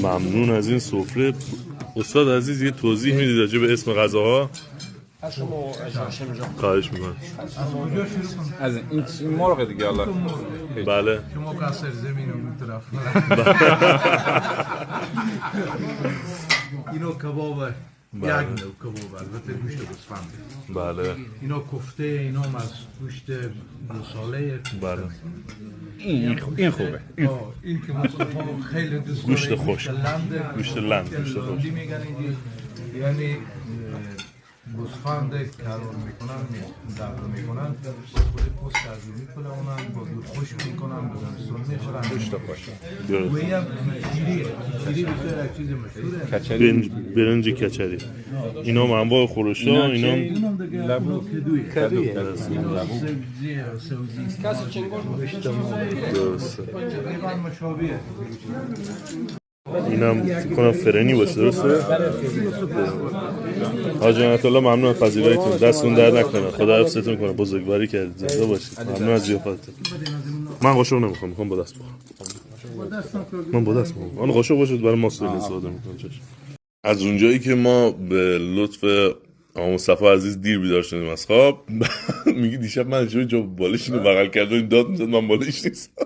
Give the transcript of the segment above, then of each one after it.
ممنون از این سفره. استاد عزیز یه توضیح میدید راجع به اسم غذاها؟ خواهش میکنم. از این مرغ دیگه حالا. بله. شما قصر زمین رو میطرف. اینو کباب یک نوع کباب البته گوشت گوسفند. بله. اینا کوفته، اینا از گوشت گوساله. بله. این خوبه. این که مصطفی خیلی دوست داره. گوشت خشک. گوشت لند. گوشت خشک. یعنی گوسفند کارون میکنن، دبر میکنن، خود پوست از میکنن، اونم با دود خشک میکنن، سرمه شدن. گوشت خشک. و این هم کیری بسیار یک چیز مشهوره. برنج کچری. اینا هم انواع خورشت ها، اینا اینم دیگه لبو کدویه. کسی چنگور درسته. تقریبا مشابهه. اینم فکر کنم فرنی باشه، درسته؟ حاجی نعمت الله ممنون از فضیلتتون، دستتون درد نکنه، خدا حفظتون کنه، بزرگواری کردید، زنده باشید. ممنون از ضیافتتون. من قاشق نمیخوام، میخوام با دست بخورم. من با دست بخورم. آن قاشق باشه برای ما سوال استفاده میکنم. از اونجایی که ما به لطف آقا مصطفی عزیز دیر بیدار شدیم از خواب، میگی دیشب من جا بالش اینو بغل کرد و داد میزد من بالش نیستم.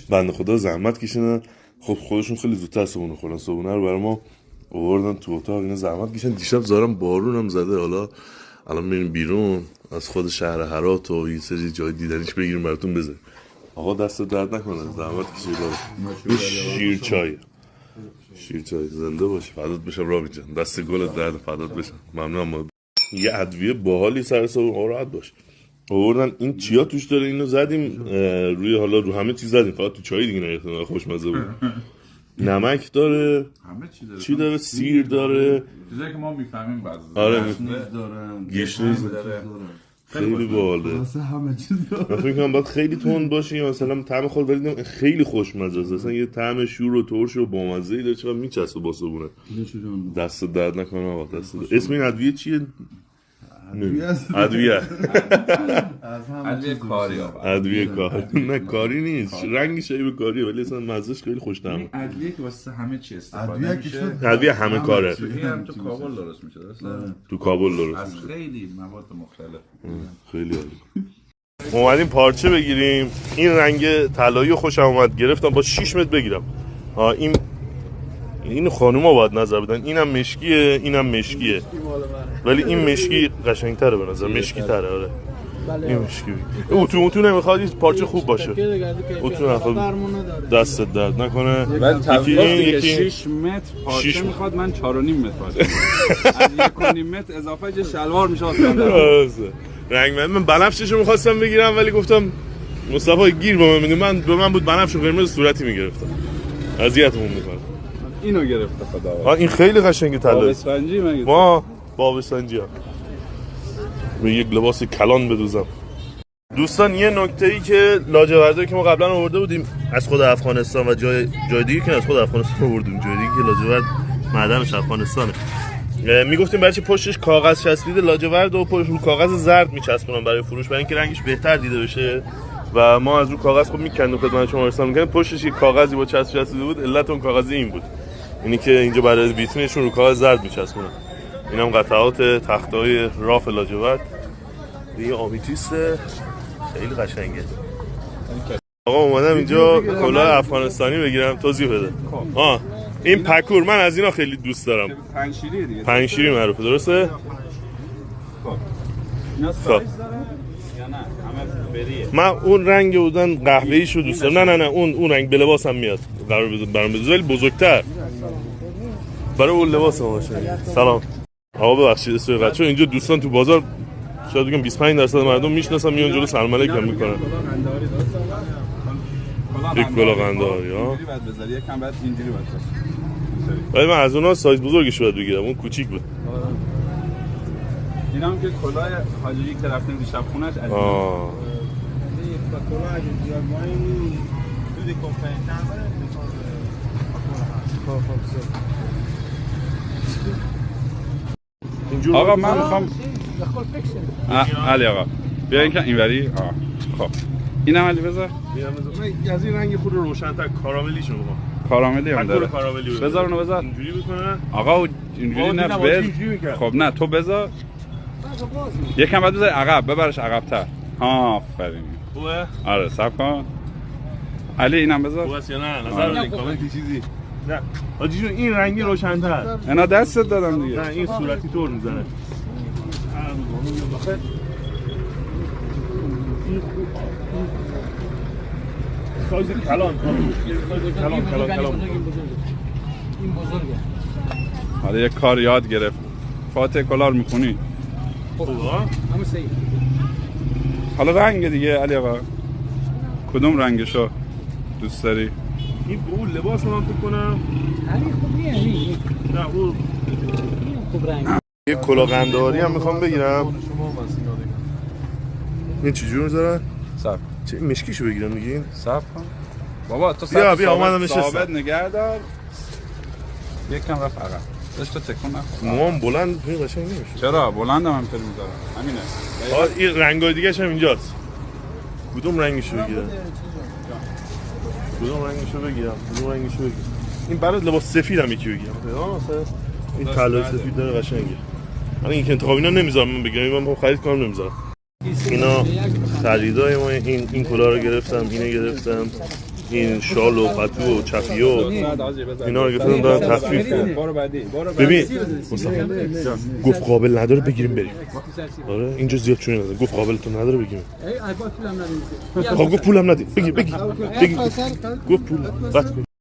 بنده خدا زحمت کشیدن. خب خودشون خیلی زودتر صبحونه خوردن، صبحونه رو برای ما آوردن تو اتاق، اینا زحمت کشیدن. دیشب ظاهرا بارون هم زده، حالا الان میریم بیرون از خود شهر هرات و یه سری جای دیدنیش بگیریم براتون بذاریم. آقا دست درد نکنه، زحمت کشیدن. شیر چای زنده باشه، فدات بشم رابی جان، دست گلت درد، فدات بشم، ممنونم. یه ادویه باحالی سر صبح راحت باشه آوردن. این چیا توش داره؟ اینو زدیم روی، حالا رو همه چیز زدیم، فقط تو چای دیگه نریختیم، خوشمزه بود. نمک داره، همه چی داره؟ سیر داره، چیزایی که ما میفهمیم بعضی. آره دارن، گشنیز داره. خیلی باحاله. واسه همه چیز داره. من فکر کنم باید خیلی تند باشه یا مثلا طعم خود، ولی خیلی خوشمزه است. اصلا یه طعم شور و ترش و بامزه‌ای داره، چقدر میچسبه با صبونه. دست درد نکنه آقا، دست درد. اسم این ادویه چیه؟ ادویه کاری. ادویه کاری. نه کاری نیست، رنگی شبیه کاریه ولی اصلا مزهش خیلی خوش طعمه. ادویه که واسه همه چی استفاده میشه. ادویه همه کاره. این تو کابل درست میشه، درسته؟ تو کابل درست از میشه. خیلی مواد مختلف. خیلی عالی. اومدیم پارچه بگیریم. این رنگ طلایی خوشم اومد، گرفتم با 6 متر بگیرم. این خانوما باید نظر بدن. اینم مشکیه، اینم مشکیه، ولی این مشکی قشنگتره به نظر، مشکی تره. آره این مشکی. اتو نمیخواد، این پارچه خوب باشه. اتو نخواد، دست درد نکنه. ولی تفاوتی که 6 متر پارچه میخواد، من 4.5 متر پارچه از 1.5 متر اضافه یه شلوار میشه اصلا. رنگ من بنفششو میخواستم بگیرم ولی گفتم مصطفی گیر به من میده، به من بود بنفش و قرمز صورتی میگرفتم، اذیتمون میکنه. اینو گرفته خدا. این خیلی قشنگه طلایی. بابستانجی مگه؟ ما بابستانجی ها. به یک لباس کلان بدوزم. دوستان یه نکته‌ای که لاجوردی که ما قبلا آورده بودیم از خود افغانستان و جای دیگه که از خود افغانستان آوردیم، جای دیگه که لاجورد معدنش افغانستانه. میگفتیم برای چه پشتش کاغذ چسبیده، لاجورد و پشت رو کاغذ زرد میچسبونن برای فروش، برای اینکه رنگش بهتر دیده بشه و ما از رو کاغذ خب میکندیم خدمت شما ارسال میکنیم. پشتش یک کاغذی با چسبیده بود، علت اون کاغذ این بود، اینی که اینجا برای ویترینشون رو کاغذ زرد میچسبونن. اینم قطعات تختای راف لاجورد. دیگه آمیتیست خیلی قشنگه. آقا اومدم اینجا کلاه افغانستانی بگیرم، توضیح بده. این پکور من از اینا خیلی دوست دارم. پنشیری دیگه. پنشیری معروفه، درسته؟ خب. یا نه همه بریه. من اون رنگ بودن قهوه‌ایشو دوست دارم. نه اون رنگ به لباسم میاد. قرار برام بذار ولی بزرگتر. برای اون لباسم باشه. سلام. آقا ببخشید اسم بچه‌ها اینجا دوستان تو بازار شاید بگم 25% مردم میشناسن، میان جلو سلام علیکم میکنن. یک کلا قنداری ها. بعد بذاری یکم بعد اینجوری باشه. ولی من از اونها سایز بزرگش باید بگیرم، اون کوچیک بود. اینا هم که کلاه حاجی که رفتیم دیشب خونش از آقا من میخوام علی آقا بیا این که اینوری. خب اینم علی بذار. من از این رنگ خود روشن‌تر کاراملیشو می‌خوام. کاراملی هم پکور داره. کاراملی بده. بذار اونو بذار. اینجوری بکنه. آقا اینجوری نه دیدم بذار. اینجوری می‌کرد. خب نه تو بذار. یکم بعد بذار عقب، ببرش عقب‌تر. آفرین. خوبه؟ آره صبر کن. علی اینم بذار. خوبه یا نه؟ نظر بدین کامنتی چیزی. نه. حاجی جون این رنگی روشن‌تر. اینا دستت دادم دیگه. نه این صورتی طور میزنه. سایز کلان. کلان. این بزرگه. حالا یک کار یاد گرفت. فاتح کلار میخونی. خوبه؟ همه صحیح. حالا رنگ دیگه علی آقا. کدوم رنگشو دوست داری؟ این اون لباس من فکر کنم. علی خوب نیه. نه اون خوب رنگ. یه کلاه‌قنداری هم میخوام بگیرم. این چجور میذارن؟ صبر. چه مشکیشو بگیرم دیگه؟ صبر کن. بابا تو بیا صبر اومدم نشستم. ثابت نگه دار. یکم رفت عقب. داشت تو تکون نخور. موام بلند این قشنگ نمیشه. چرا بلندم هم فیلم میذارم. همینه. این رنگای دیگه هم اینجاست. کدوم رنگشو بگیرم؟ کدوم رنگشو بگیرم؟ این برات لباس سفید هم یکی بگیرم. مثلا این طلای سفید داره قشنگه. الان این که انتخابینا نمیذارم من بگیرم، من خرید کنم نمیذارم. اینا خریدای ما. این کلاه رو گرفتم، اینو گرفتم. این شال و پتو و چفیه و اینا رو گرفتم دارن تخفیف. بارو بعدی. ببین گفت قابل نداره بگیریم بریم. آره اینجا زیاد چونه نداره. گفت قابلتون نداره بگیریم. خب گفت پولم ندید. بگیر. گفت پول قطع کن.